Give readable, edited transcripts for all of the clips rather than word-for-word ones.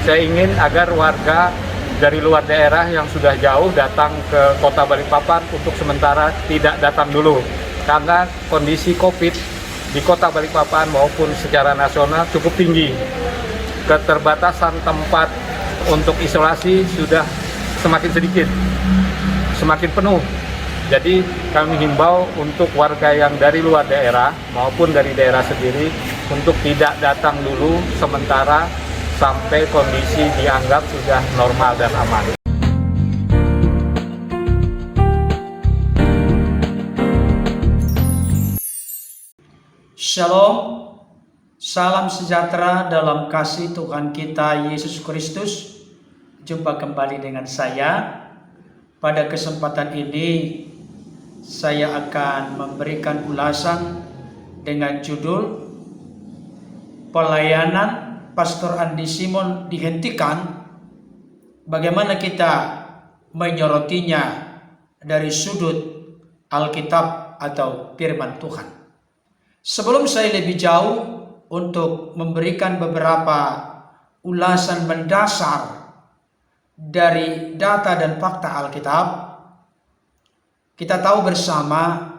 Saya ingin agar warga dari luar daerah yang sudah jauh datang ke kota Balikpapan untuk sementara tidak datang dulu. Karena kondisi COVID di kota Balikpapan maupun secara nasional cukup tinggi. Keterbatasan tempat untuk isolasi sudah semakin sedikit, semakin penuh. Jadi kami himbau untuk warga yang dari luar daerah maupun dari daerah sendiri untuk tidak datang dulu sementara sampai kondisi dianggap sudah normal dan aman. Shalom, salam sejahtera dalam kasih Tuhan kita Yesus Kristus. Jumpa kembali dengan saya. Pada kesempatan ini saya akan memberikan ulasan dengan judul Pelayanan Pastor Andi Simon dihentikan, bagaimana kita menyorotinya dari sudut Alkitab atau firman Tuhan. Sebelum saya lebih jauh untuk memberikan beberapa ulasan mendasar dari data dan fakta Alkitab, kita tahu bersama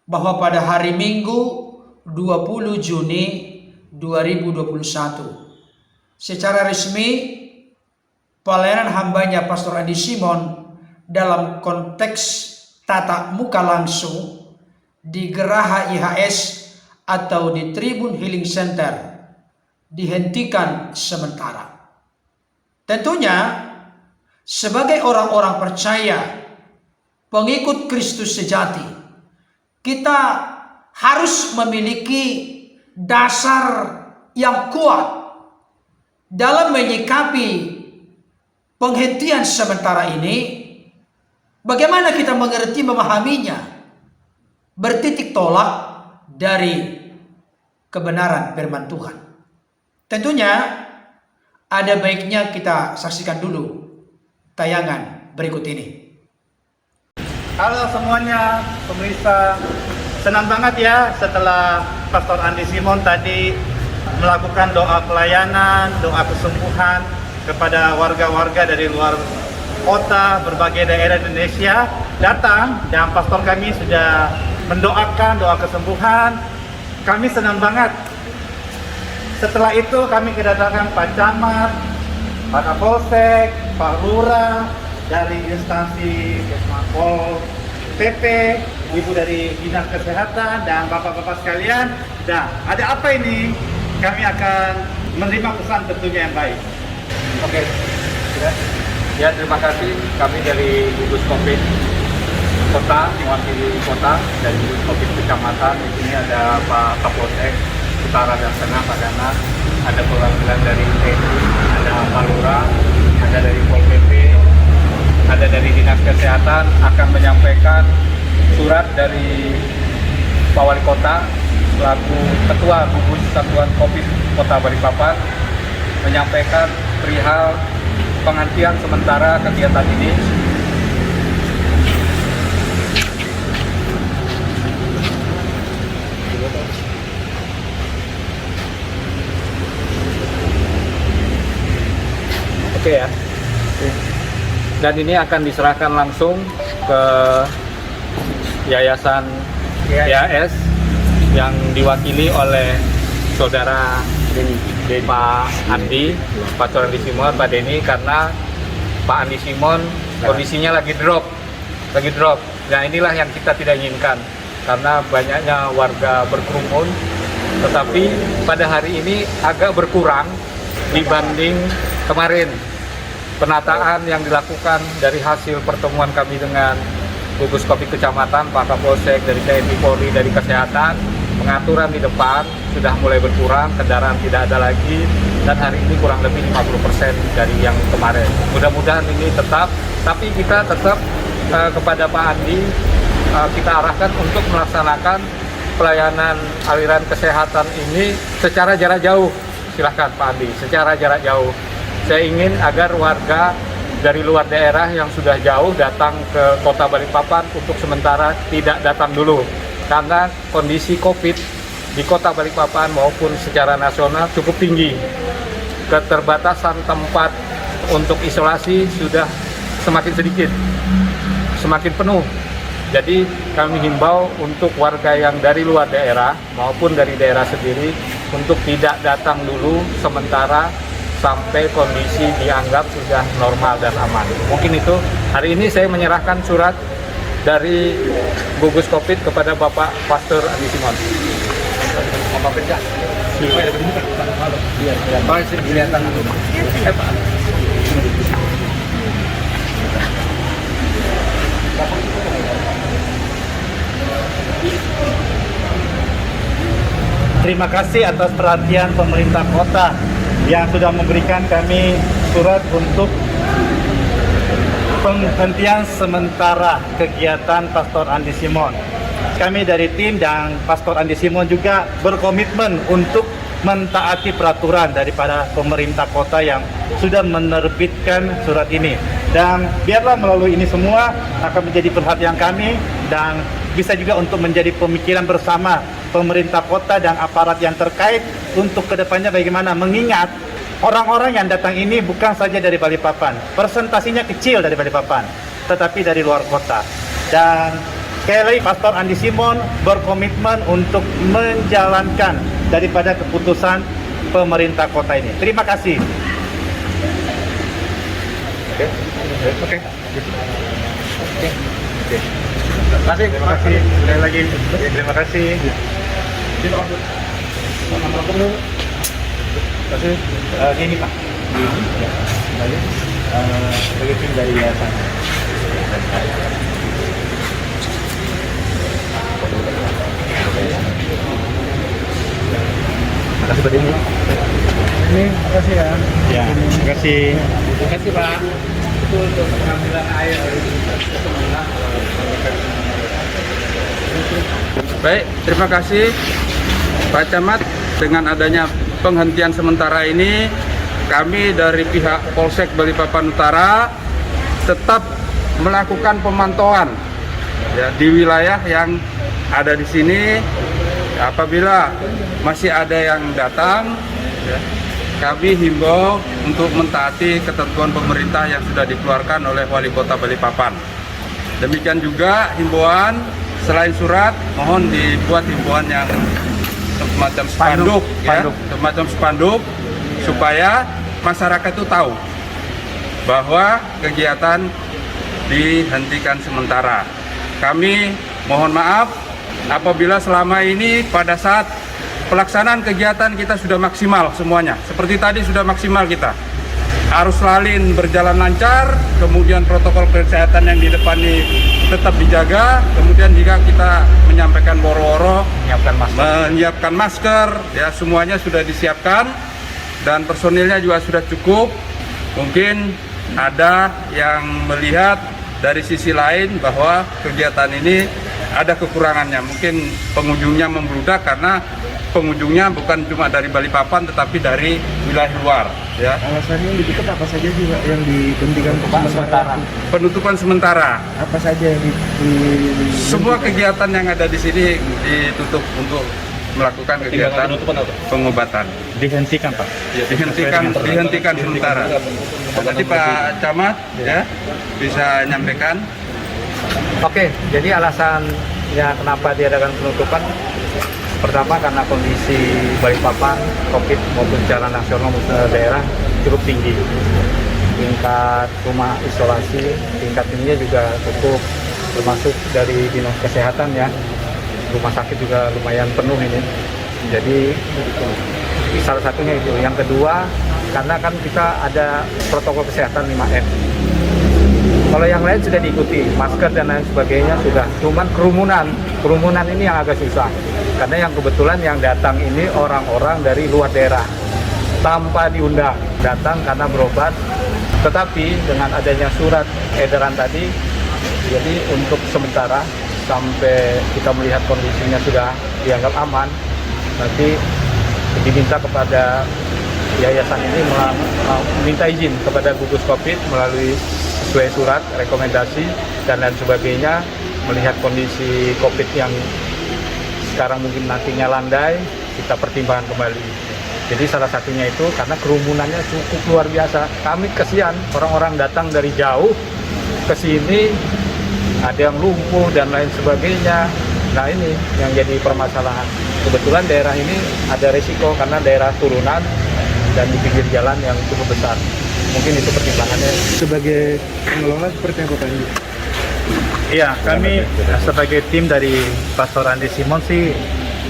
bahwa pada hari Minggu 20 Juni 2021 secara resmi pelayanan hambanya Pastor Andi Simon dalam konteks tatap muka langsung di Geraha IHS atau di Tribun Healing Center dihentikan sementara. Tentunya sebagai orang-orang percaya, pengikut Kristus sejati, kita harus memiliki dasar yang kuat dalam menyikapi penghentian sementara ini. Bagaimana kita mengerti, memahaminya, bertitik tolak dari kebenaran firman Tuhan. Tentunya ada baiknya kita saksikan dulu tayangan berikut ini. Halo semuanya, pemirsa. Senang banget ya setelah Pastor Andi Simon tadi melakukan doa pelayanan, doa kesembuhan kepada warga-warga dari luar kota, berbagai daerah Indonesia datang, dan pastor kami sudah mendoakan doa kesembuhan. Kami senang banget. Setelah itu kami kedatangan Pak Camat, Pak Kapolsek, Pak Lurah dari instansi Pol PP, Ibu dari Dinas Kesehatan, dan Bapak-Bapak sekalian. Nah, ada apa ini? Kami akan menerima pesan tentunya yang baik. Oke, ya terima kasih. Kami dari gugus COVID Kota, mewakili Kota, dari gugus COVID Kecamatan. Di sini ada Pak Kapolsek Utara dan Tengah, Pak Dana, ada perwakilan dari TNI, ada Pak Lurah, ada dari Pol PP, ada dari Dinas Kesehatan, akan menyampaikan surat dari Pak Wali Kota selaku Ketua Gugus Satuan COVID Kota Balikpapan menyampaikan perihal penghentian sementara kegiatan ini. Oke ya. Dan ini akan diserahkan langsung ke Yayasan IHS yang diwakili oleh Saudara Pak Andi, Pak Andi Simon, Pak Denny, karena Pak Andi Simon kondisinya lagi drop. Nah inilah yang kita tidak inginkan, karena banyaknya warga berkerumun, tetapi pada hari ini agak berkurang dibanding kemarin. Penataan yang dilakukan dari hasil pertemuan kami dengan gugus COVID Kecamatan, Pak Kapolsek, dari TNI Polri, dari Kesehatan, pengaturan di depan sudah mulai berkurang, kendaraan tidak ada lagi, dan hari ini kurang lebih 50% dari yang kemarin. Mudah-mudahan ini tetap, tapi kita tetap kepada Pak Andi, kita arahkan untuk melaksanakan pelayanan aliran kesehatan ini secara jarak jauh. Silahkan Pak Andi, secara jarak jauh. Saya ingin agar warga dari luar daerah yang sudah jauh datang ke kota Balikpapan untuk sementara tidak datang dulu. Karena kondisi COVID di kota Balikpapan maupun secara nasional cukup tinggi. keterbatasan tempat untuk isolasi sudah semakin sedikit, semakin penuh. Jadi kami himbau untuk warga yang dari luar daerah maupun dari daerah sendiri untuk tidak datang dulu sementara sampai kondisi dianggap sudah normal dan aman. Mungkin itu, hari ini saya menyerahkan surat dari gugus COVID kepada Bapak Pastor Andi Simon. Bapak Pecah. Terima kasih atas perhatian pemerintah kota yang sudah memberikan kami surat untuk penghentian sementara kegiatan Pastor Andi Simon. Kami dari tim dan Pastor Andi Simon juga berkomitmen untuk mentaati peraturan daripada pemerintah kota yang sudah menerbitkan surat ini. Dan biarlah melalui ini semua akan menjadi perhatian kami dan bisa juga untuk menjadi pemikiran bersama pemerintah kota dan aparat yang terkait untuk kedepannya bagaimana, mengingat orang-orang yang datang ini bukan saja dari Balikpapan, persentasinya kecil dari Balikpapan, tetapi dari luar kota. Dan sekali lagi Pastor Andi Simon berkomitmen untuk menjalankan daripada keputusan pemerintah kota ini. Terima kasih. Oke. Terima kasih. Sekali lagi. Terima kasih. Terima kasih. Ini Pak. Sebagai tim dari yayasan. Terima kasih Pak Dini. Terima kasih ya. Ya, terima kasih. Terima kasih Pak. Itu untuk pengambilan air. Baik, terima kasih Pak Camat. Dengan adanya penghentian sementara ini, kami dari pihak Polsek Balikpapan Utara tetap melakukan pemantauan ya, di wilayah yang ada di sini. Apabila masih ada yang datang, ya, kami himbau untuk mentaati ketentuan pemerintah yang sudah dikeluarkan oleh Wali Kota Balikpapan. Demikian juga himbauan, selain surat, mohon dibuat himbauan yang semacam spanduk, ya, semacam spanduk supaya masyarakat itu tahu bahwa kegiatan dihentikan sementara. Kami mohon maaf apabila selama ini pada saat pelaksanaan kegiatan kita sudah maksimal semuanya. Seperti tadi sudah maksimal kita. Arus lalin berjalan lancar, kemudian protokol kesehatan yang di depan ini tetap dijaga, kemudian jika kita menyampaikan woro-woro, menyiapkan masker, ya semuanya sudah disiapkan dan personilnya juga sudah cukup. Mungkin ada yang melihat dari sisi lain bahwa kegiatan ini ada kekurangannya, mungkin pengunjungnya membludak karena pengunjungnya bukan cuma dari Balikpapan tetapi dari wilayah luar. Ya. Alasannya yang ditutup apa saja juga yang dihentikan sementara? Penutupan sementara. Apa saja yang Semua kegiatan yang ada di sini ditutup untuk melakukan kegiatan pengobatan. Dihentikan Pak. Ya, dihentikan sementara. Nanti Pak Camat ya bisa nyampaikan. Oke, jadi alasannya kenapa diadakan penutupan, pertama karena kondisi Balikpapan, COVID maupun secara nasional maupun daerah cukup tinggi. Tingkat rumah isolasi, tingkat ininya juga cukup, termasuk dari dinas kesehatan ya. Rumah sakit juga lumayan penuh ini. Jadi salah satunya itu. Yang kedua, karena kan kita ada protokol kesehatan 5M. Kalau yang lain sudah diikuti, masker dan lain sebagainya sudah. Cuman kerumunan ini yang agak susah. Karena yang kebetulan yang datang ini orang-orang dari luar daerah. Tanpa diundang, datang karena berobat. Tetapi dengan adanya surat edaran tadi, jadi untuk sementara sampai kita melihat kondisinya sudah dianggap aman, nanti diminta kepada yayasan ini meminta izin kepada gugus COVID melalui sesuai surat, rekomendasi, dan lain sebagainya, melihat kondisi COVID yang sekarang mungkin nantinya landai, kita pertimbangkan kembali. Jadi salah satunya itu karena kerumunannya cukup luar biasa. Kami kesian orang-orang datang dari jauh ke sini, ada yang lumpuh dan lain sebagainya. Nah ini yang jadi permasalahan. Kebetulan daerah ini ada resiko karena daerah turunan dan di pinggir jalan yang cukup besar. Mungkin itu pertimbangannya. Sebagai pengelola seperti apa Pak Andi? Iya, kami sebagai tim dari Pastor Andi Simon sih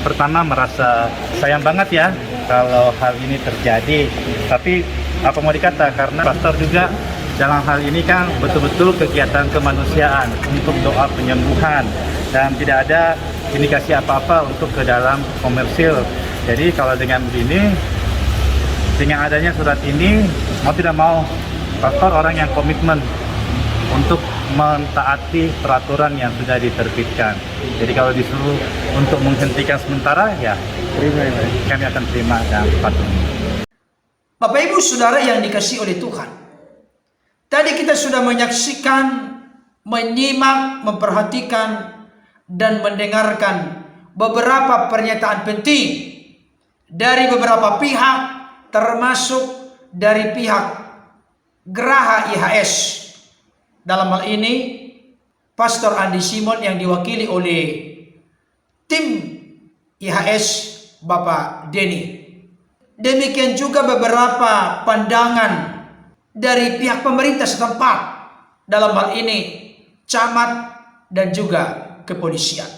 pertama merasa sayang banget ya kalau hal ini terjadi. Tapi apa mau dikata, karena pastor juga dalam hal ini kan betul-betul kegiatan kemanusiaan untuk doa penyembuhan dan tidak ada indikasi apa-apa untuk ke dalam komersil. Jadi kalau dengan begini, dengan adanya surat ini, mau tidak mau pastor orang yang komitmen untuk mentaati peraturan yang sudah diterbitkan. Jadi kalau disuruh untuk menghentikan sementara, ya Terima ya Pak. kami akan terima dan patuh. Bapak Ibu Saudara yang dikasihi oleh Tuhan, tadi kita sudah menyaksikan, menyimak, memperhatikan, dan mendengarkan beberapa pernyataan penting dari beberapa pihak, termasuk dari pihak Geraha IHS. Dalam hal ini, Pastor Andi Simon yang diwakili oleh tim IHS Bapak Denny. Demikian juga beberapa pandangan dari pihak pemerintah setempat, dalam hal ini camat dan juga kepolisian.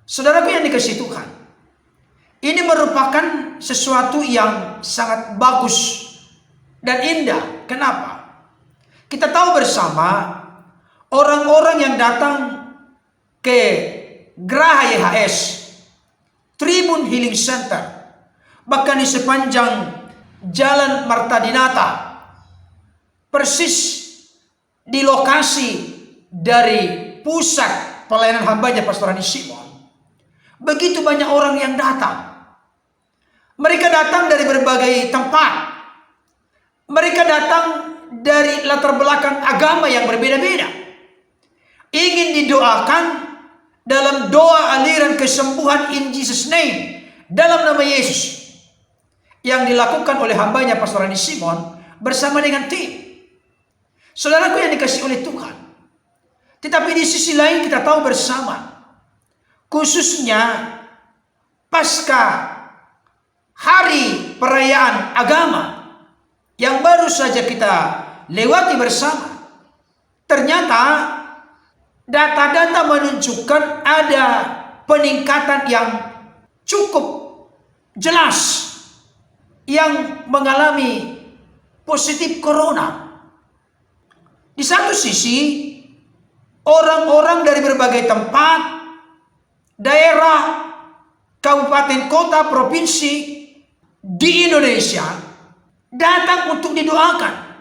Saudaraku yang dikasihi Tuhan, ini merupakan sesuatu yang sangat bagus dan indah. Kenapa? Kita tahu bersama orang-orang yang datang ke Geraha IHS, Tribun Healing Center, bahkan di sepanjang Jalan Marta Dinata, persis di lokasi dari pusat pelayanan hambanya Pastor Andi Simon, begitu banyak orang yang datang. Mereka datang dari berbagai tempat. Mereka datang dari latar belakang agama yang berbeda-beda, ingin didoakan dalam doa aliran kesembuhan in Jesus name, dalam nama Yesus, yang dilakukan oleh hambanya Pastor Andi Simon bersama dengan tim. Saudaraku yang dikasihi oleh Tuhan, tetapi di sisi lain kita tahu bersama, khususnya pasca hari perayaan agama yang baru saja kita lewati bersama, ternyata data-data menunjukkan ada peningkatan yang cukup jelas yang mengalami positif corona. Di satu sisi, orang-orang dari berbagai tempat, daerah, kabupaten, kota, provinsi di Indonesia datang untuk didoakan.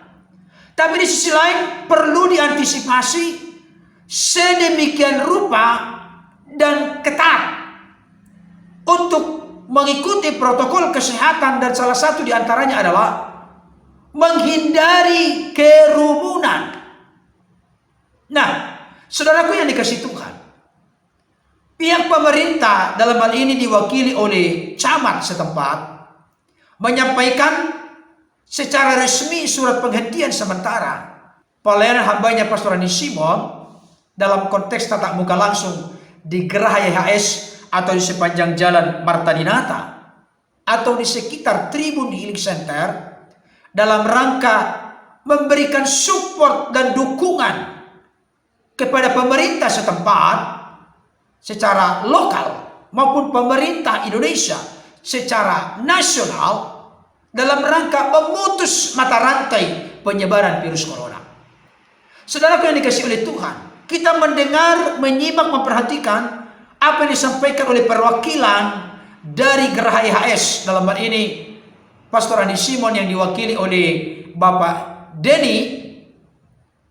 Tapi di sisi lain perlu diantisipasi sedemikian rupa dan ketat untuk mengikuti protokol kesehatan, dan salah satu diantaranya adalah menghindari kerumunan. Nah, saudaraku yang dikasihi Tuhan, pihak pemerintah dalam hal ini diwakili oleh camat setempat menyampaikan secara resmi surat penghentian sementara pelayanan hambanya Pastor Andi Simon dalam konteks tatap muka langsung di Geraha IHS atau di sepanjang Jalan Marta Dinata atau di sekitar Tribun Healing Center, dalam rangka memberikan support dan dukungan kepada pemerintah setempat secara lokal maupun pemerintah Indonesia secara nasional dalam rangka memutus mata rantai penyebaran virus corona. Saudaraku yang dikasihi oleh Tuhan, kita mendengar, menyimak, memperhatikan apa yang disampaikan oleh perwakilan dari Geraha IHS, dalam hal ini Pastor Andi Simon yang diwakili oleh Bapak Denny.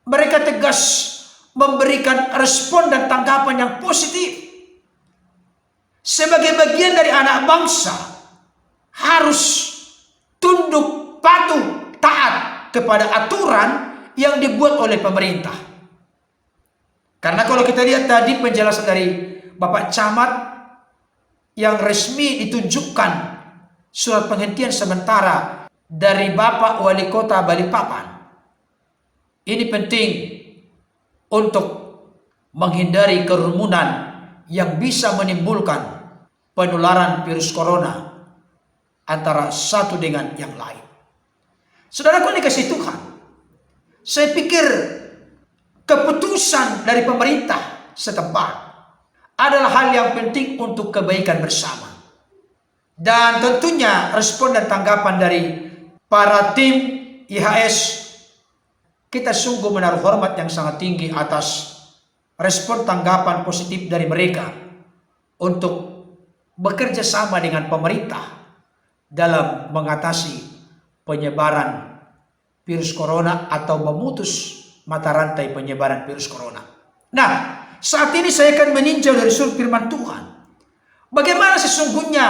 Mereka tegas memberikan respon dan tanggapan yang positif. Sebagai bagian dari anak bangsa, harus tunduk, patuh, taat kepada aturan yang dibuat oleh pemerintah. Karena kalau kita lihat tadi penjelasan dari Bapak Camat yang resmi ditunjukkan surat penghentian sementara dari Bapak Wali Kota Balikpapan. Ini penting untuk menghindari kerumunan yang bisa menimbulkan penularan virus corona antara satu dengan yang lain. Saudaraku dikasih Tuhan, saya pikir keputusan dari pemerintah setempat adalah hal yang penting untuk kebaikan bersama. Dan tentunya respon dan tanggapan dari para tim IHS, kita sungguh menaruh hormat yang sangat tinggi atas respon tanggapan positif dari mereka untuk bekerja sama dengan pemerintah dalam mengatasi penyebaran virus corona atau memutus mata rantai penyebaran virus corona. Nah, saat ini saya akan meninjau dari sudut firman Tuhan. Bagaimana sesungguhnya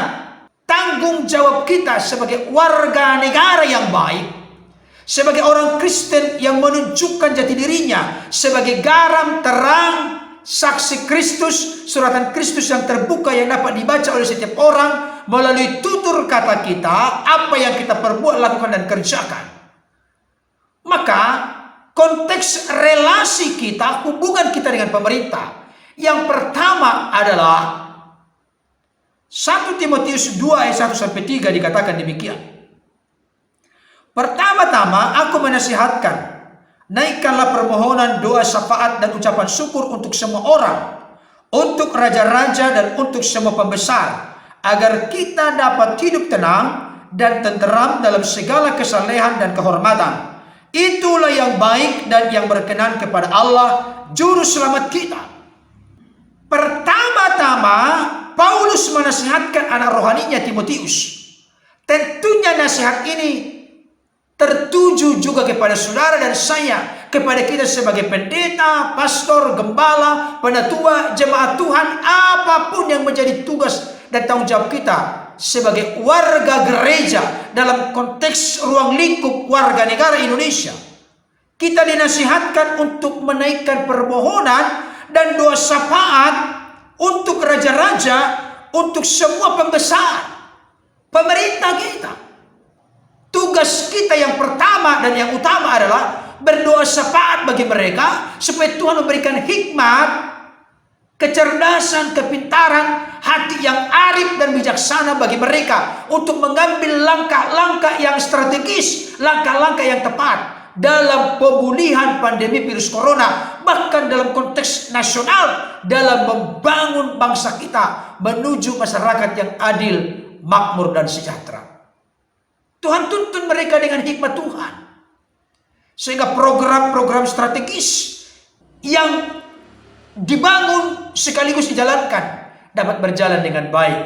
tanggung jawab kita sebagai warga negara yang baik, sebagai orang Kristen yang menunjukkan jati dirinya sebagai garam terang, saksi Kristus, suratan Kristus yang terbuka yang dapat dibaca oleh setiap orang melalui tutur kata kita, apa yang kita perbuat, lakukan dan kerjakan. Maka konteks relasi kita, hubungan kita dengan pemerintah, yang pertama adalah 1 Timotius 2 ayat 1-3 dikatakan demikian. Pertama-tama aku menasihatkan, naikkanlah permohonan, doa, syafaat dan ucapan syukur untuk semua orang, untuk raja-raja dan untuk semua pembesar, agar kita dapat hidup tenang dan tenteram dalam segala kesalehan dan kehormatan. Itulah yang baik dan yang berkenan kepada Allah, juru selamat kita. Pertama-tama Paulus menasihatkan anak rohaninya Timotius. Tentunya nasihat ini tertuju juga kepada saudara dan saya, kepada kita sebagai pendeta, pastor, gembala, penatua, jemaat Tuhan, apapun yang menjadi tugas dan tanggung jawab kita sebagai warga gereja dalam konteks ruang lingkup warga negara Indonesia. Kita dinasihatkan untuk menaikkan permohonan dan doa syafaat untuk raja-raja, untuk semua pembesar, pemerintah kita. Tugas kita yang pertama dan yang utama adalah berdoa syafaat bagi mereka supaya Tuhan memberikan hikmat, kecerdasan, kepintaran, hati yang arif dan bijaksana bagi mereka untuk mengambil langkah-langkah yang strategis, langkah-langkah yang tepat dalam pemulihan pandemi virus corona, bahkan dalam konteks nasional, dalam membangun bangsa kita menuju masyarakat yang adil, makmur dan sejahtera. Tuhan tuntun mereka dengan hikmat Tuhan, sehingga program-program strategis yang dibangun sekaligus dijalankan dapat berjalan dengan baik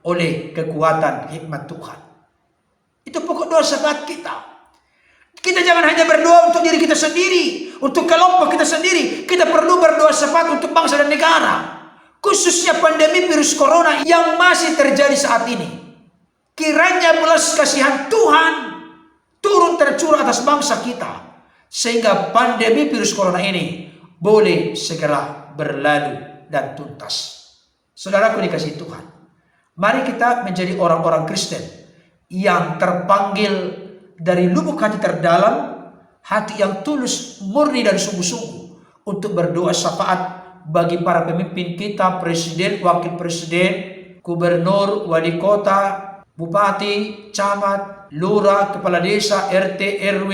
oleh kekuatan hikmat Tuhan. Itu pokok doa syafaat kita. Kita jangan hanya berdoa untuk diri kita sendiri, untuk kelompok kita sendiri. Kita perlu berdoa syafaat untuk bangsa dan negara, khususnya pandemi virus corona yang masih terjadi saat ini. Kiranya belas kasihan Tuhan turun tercurah atas bangsa kita, sehingga pandemi virus corona ini boleh segera berlalu dan tuntas. Saudaraku dikasihi Tuhan, mari kita menjadi orang-orang Kristen yang terpanggil dari lubuk hati terdalam, hati yang tulus, murni dan sungguh-sungguh untuk berdoa syafaat bagi para pemimpin kita, presiden, wakil presiden, gubernur, wali kota, bupati, camat, lurah, kepala desa, RT, RW,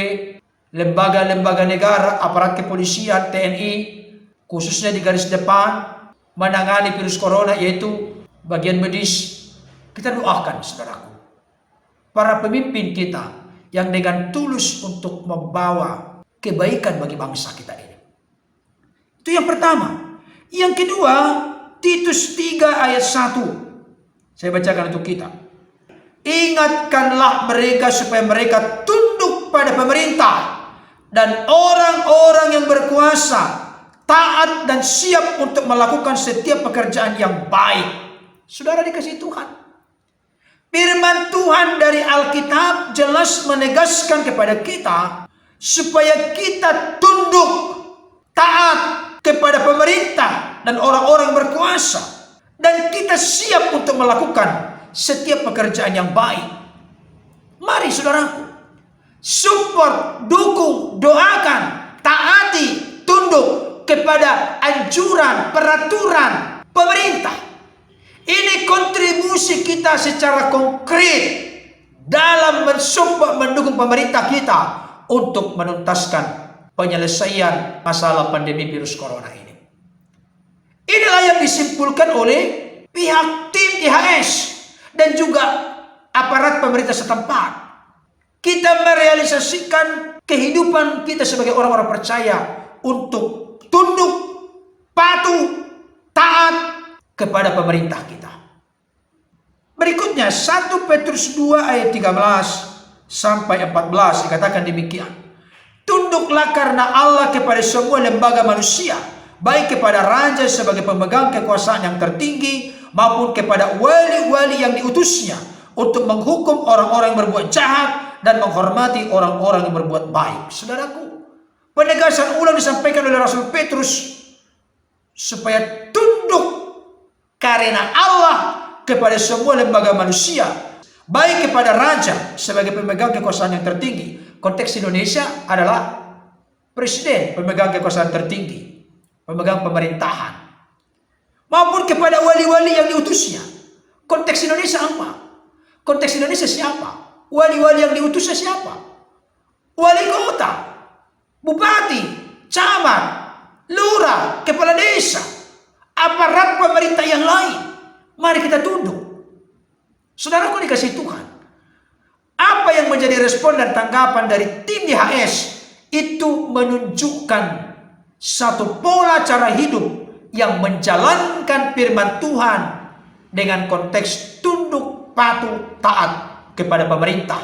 lembaga-lembaga negara, aparat kepolisian, TNI, khususnya di garis depan menangani virus corona, yaitu bagian medis. Kita doakan saudaraku, para pemimpin kita yang dengan tulus untuk membawa kebaikan bagi bangsa kita ini. Itu yang pertama. Yang kedua, Titus 3 ayat 1. Saya bacakan untuk kita. Ingatkanlah mereka supaya mereka tunduk pada pemerintah dan orang-orang yang berkuasa, taat dan siap untuk melakukan setiap pekerjaan yang baik. Saudara dikasihi Tuhan, firman Tuhan dari Alkitab jelas menegaskan kepada kita supaya kita tunduk, taat kepada pemerintah dan orang-orang berkuasa, dan kita siap untuk melakukan setiap pekerjaan yang baik. Mari saudaraku, support, dukung, doakan, taati, tunduk kepada anjuran, peraturan pemerintah. Ini kontribusi kita secara konkret dalam mensupport, mendukung pemerintah kita untuk menuntaskan penyelesaian masalah pandemi virus corona ini. Inilah yang disimpulkan oleh pihak tim IHS dan juga aparat pemerintah setempat. Kita merealisasikan kehidupan kita sebagai orang-orang percaya untuk tunduk, patuh, taat kepada pemerintah kita. Berikutnya 1 Petrus 2 ayat 13 sampai 14 dikatakan demikian. Tunduklah karena Allah kepada semua lembaga manusia, baik kepada raja sebagai pemegang kekuasaan yang tertinggi maupun kepada wali-wali yang diutusnya untuk menghukum orang-orang yang berbuat jahat dan menghormati orang-orang yang berbuat baik. Saudaraku, penegasan ulang disampaikan oleh Rasul Petrus supaya tunduk karena Allah kepada semua lembaga manusia, baik kepada raja sebagai pemegang kekuasaan yang tertinggi. Konteks Indonesia adalah presiden, pemegang kekuasaan tertinggi, pemegang pemerintahan, maupun kepada wali-wali yang diutusnya. Konteks Indonesia apa? Konteks Indonesia siapa? Wali-wali yang diutusnya siapa? Wali kota, bupati, camat, lurah, kepala desa, aparat pemerintah yang lain. Mari kita tunduk. Saudaraku dikasih Tuhan, apa yang menjadi respon dan tanggapan dari tim IHS itu menunjukkan satu pola cara hidup yang menjalankan firman Tuhan dengan konteks tunduk, patuh, taat kepada pemerintah,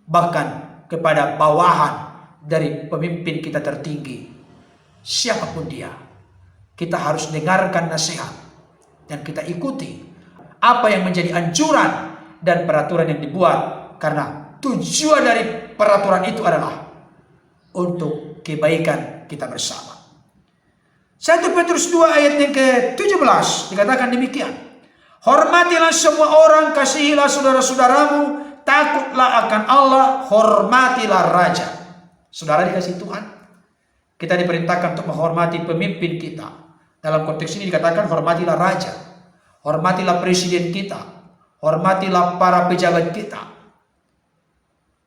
bahkan kepada bawahan dari pemimpin kita tertinggi. Siapapun dia, kita harus dengarkan nasihat dan kita ikuti apa yang menjadi anjuran dan peraturan yang dibuat, karena tujuan dari peraturan itu adalah untuk kebaikan kita bersama. 1 Petrus 2 ayat yang ke-17 dikatakan demikian. Hormatilah semua orang, kasihilah saudara-saudaramu, takutlah akan Allah, hormatilah raja. Saudara dikasih Tuhan, kita diperintahkan untuk menghormati pemimpin kita. Dalam konteks ini dikatakan hormatilah raja, hormatilah presiden kita, hormatilah para pejabat kita,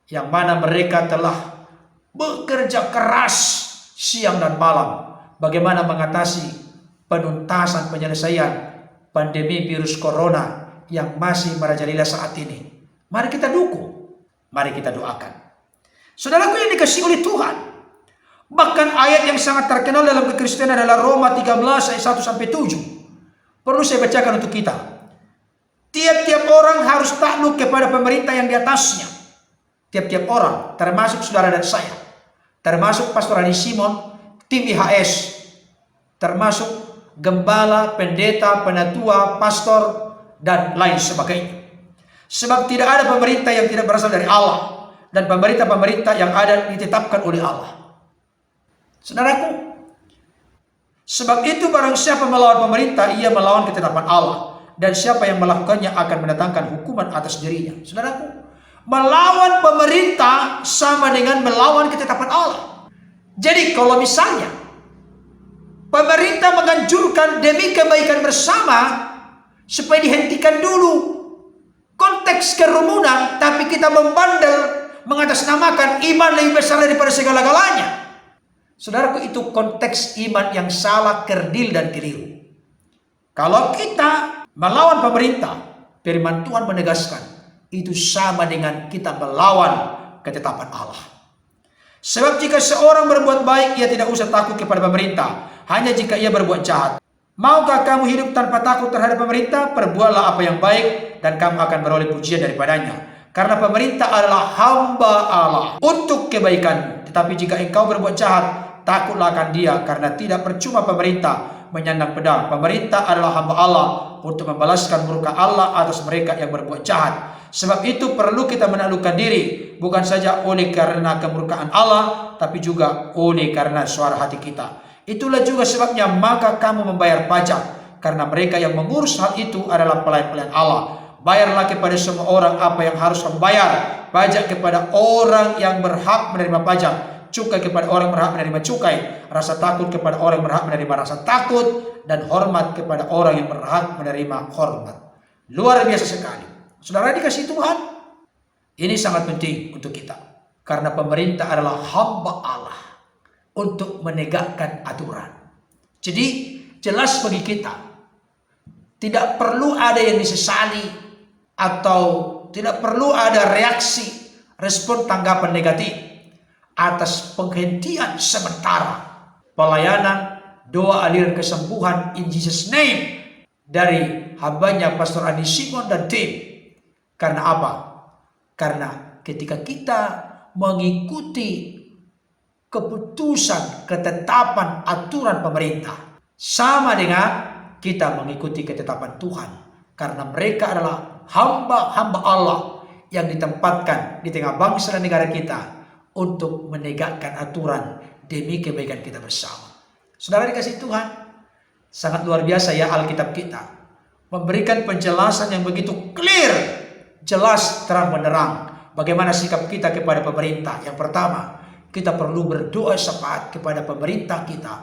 yang mana mereka telah bekerja keras siang dan malam bagaimana mengatasi penuntasan penyelesaian pandemi virus corona yang masih merajalela saat ini. Mari kita dukung, mari kita doakan. Saudaraku yang dikasihi oleh Tuhan, bahkan ayat yang sangat terkenal dalam kekristenan adalah Roma 13 ayat 1-7. Perlu saya bacakan untuk kita. Tiap-tiap orang harus takluk kepada pemerintah yang di atasnya. Tiap-tiap orang, termasuk saudara dan saya, termasuk Pastor Andi Simon, tim IHS, termasuk gembala, pendeta, penatua, pastor, dan lain sebagainya. Sebab tidak ada pemerintah yang tidak berasal dari Allah, dan pemerintah-pemerintah yang ada ditetapkan oleh Allah. Saudaraku, sebab itu barang siapa melawan pemerintah, ia melawan ketetapan Allah, dan siapa yang melakukannya akan mendatangkan hukuman atas dirinya. Saudaraku, melawan pemerintah sama dengan melawan ketetapan Allah. Jadi kalau misalnya pemerintah menganjurkan demi kebaikan bersama supaya dihentikan dulu konteks kerumunan, tapi kita membandel mengatasnamakan iman lebih besar daripada segala-galanya. Saudaraku, itu konteks iman yang salah, kerdil, dan keliru. Kalau kita melawan pemerintah, firman Tuhan menegaskan, itu sama dengan kita melawan ketetapan Allah. Sebab jika seorang berbuat baik, ia tidak usah takut kepada pemerintah, hanya jika ia berbuat jahat. Maukah kamu hidup tanpa takut terhadap pemerintah? Perbuatlah apa yang baik, dan kamu akan beroleh pujian daripadanya. Karena pemerintah adalah hamba Allah untuk kebaikan. Tetapi jika engkau berbuat jahat, takutlah akan dia, karena tidak percuma pemerintah menyandang pedang. Pemerintah adalah hamba Allah untuk membalaskan murka Allah atas mereka yang berbuat jahat. Sebab itu perlu kita menaklukkan diri, bukan saja oleh karena kemurkaan Allah, tapi juga oleh karena suara hati kita. Itulah juga sebabnya maka kamu membayar pajak, karena mereka yang mengurus hal itu adalah pelayan-pelayan Allah. bayarlah kepada semua orang apa yang harus kamu bayar, pajak kepada orang yang berhak menerima pajak, cukai kepada orang yang berhak menerima cukai, rasa takut kepada orang yang berhak menerima rasa takut, dan hormat kepada orang yang berhak menerima hormat. Luar biasa sekali. Saudara dikasih Tuhan, ini sangat penting untuk kita, karena pemerintah adalah hamba Allah untuk menegakkan aturan. Jadi jelas bagi kita, tidak perlu ada yang disesali atau tidak perlu ada reaksi, respon, tanggapan negatif atas penghentian sementara pelayanan doa aliran kesembuhan in Jesus name dari hambanya Pastor Andi Simon dan tim. Karena apa? Karena ketika kita mengikuti keputusan, ketetapan, aturan pemerintah, sama dengan kita mengikuti ketetapan Tuhan, karena mereka adalah hamba-hamba Allah yang ditempatkan di tengah bangsa dan negara kita untuk menegakkan aturan demi kebaikan kita bersama. Saudara dikasih Tuhan, sangat luar biasa ya Alkitab kita memberikan penjelasan yang begitu clear, jelas, terang benderang bagaimana sikap kita kepada pemerintah. Yang pertama, kita perlu berdoa sepakat kepada pemerintah kita,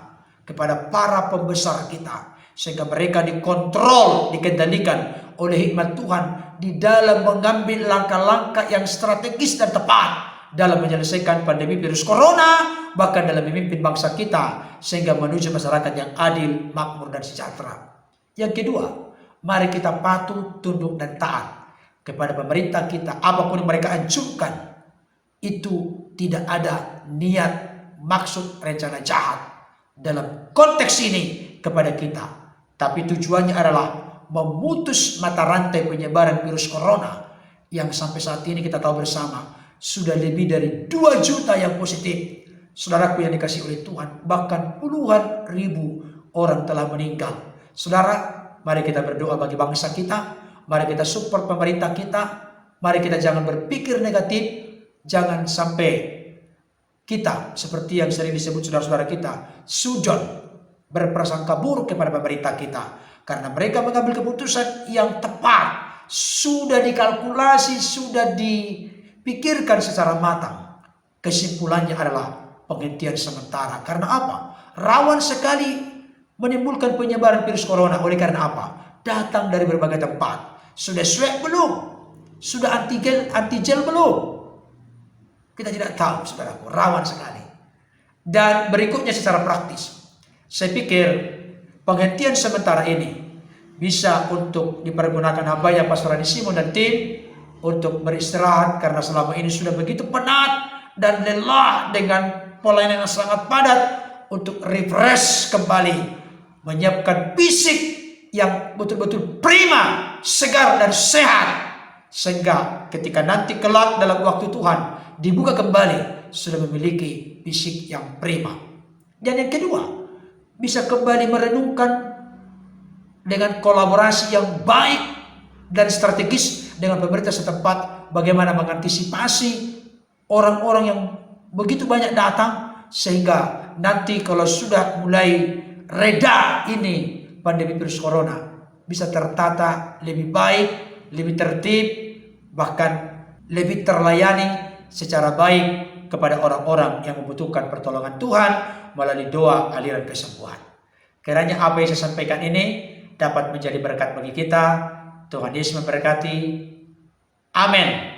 kepada para pembesar kita, sehingga mereka dikontrol, dikendalikan oleh hikmat Tuhan di dalam mengambil langkah-langkah yang strategis dan tepat dalam menyelesaikan pandemi virus corona, bahkan dalam memimpin bangsa kita sehingga menuju masyarakat yang adil, makmur, dan sejahtera. Yang kedua, mari kita patuh, tunduk, dan taat kepada pemerintah kita. Apapun yang mereka anjurkan, itu tidak ada niat, maksud, rencana jahat dalam konteks ini kepada kita, tapi tujuannya adalah memutus mata rantai penyebaran virus corona yang sampai saat ini kita tahu bersama sudah lebih dari 2 juta yang positif. Saudaraku yang dikasih oleh Tuhan, bahkan puluhan ribu orang telah meninggal. Saudara, mari kita berdoa bagi bangsa kita, mari kita support pemerintah kita, mari kita jangan berpikir negatif, jangan sampai kita seperti yang sering disebut saudara-saudara kita, sudon, berprasangka buruk kepada pemerintah kita, karena mereka mengambil keputusan yang tepat, sudah dikalkulasi, sudah dipikirkan secara matang. Kesimpulannya adalah penghentian sementara. Karena apa? Rawan sekali menimbulkan penyebaran virus corona. Oleh karena apa? Datang dari berbagai tempat. Sudah swab belum? Sudah antigen belum? Kita tidak tahu, saudaraku. Rawan sekali. Dan berikutnya secara praktis, saya pikir penghentian sementara ini bisa untuk dipergunakan hambanya Pastor Andi Simon dan tim untuk beristirahat, karena selama ini sudah begitu penat dan lelah dengan pelayanan yang sangat padat, untuk refresh kembali, menyiapkan fisik yang betul-betul prima, segar dan sehat, sehingga ketika nanti kelak dalam waktu Tuhan dibuka kembali sudah memiliki fisik yang prima. Dan yang kedua, bisa kembali merenungkan dengan kolaborasi yang baik dan strategis dengan pemerintah setempat bagaimana mengantisipasi orang-orang yang begitu banyak datang, sehingga nanti kalau sudah mulai reda ini pandemi virus corona bisa tertata lebih baik, lebih tertib, bahkan lebih terlayani secara baik kepada orang-orang yang membutuhkan pertolongan Tuhan melalui doa aliran kesembuhan. Kiranya apa yang saya sampaikan ini dapat menjadi berkat bagi kita. Tuhan Yesus memberkati. Amin.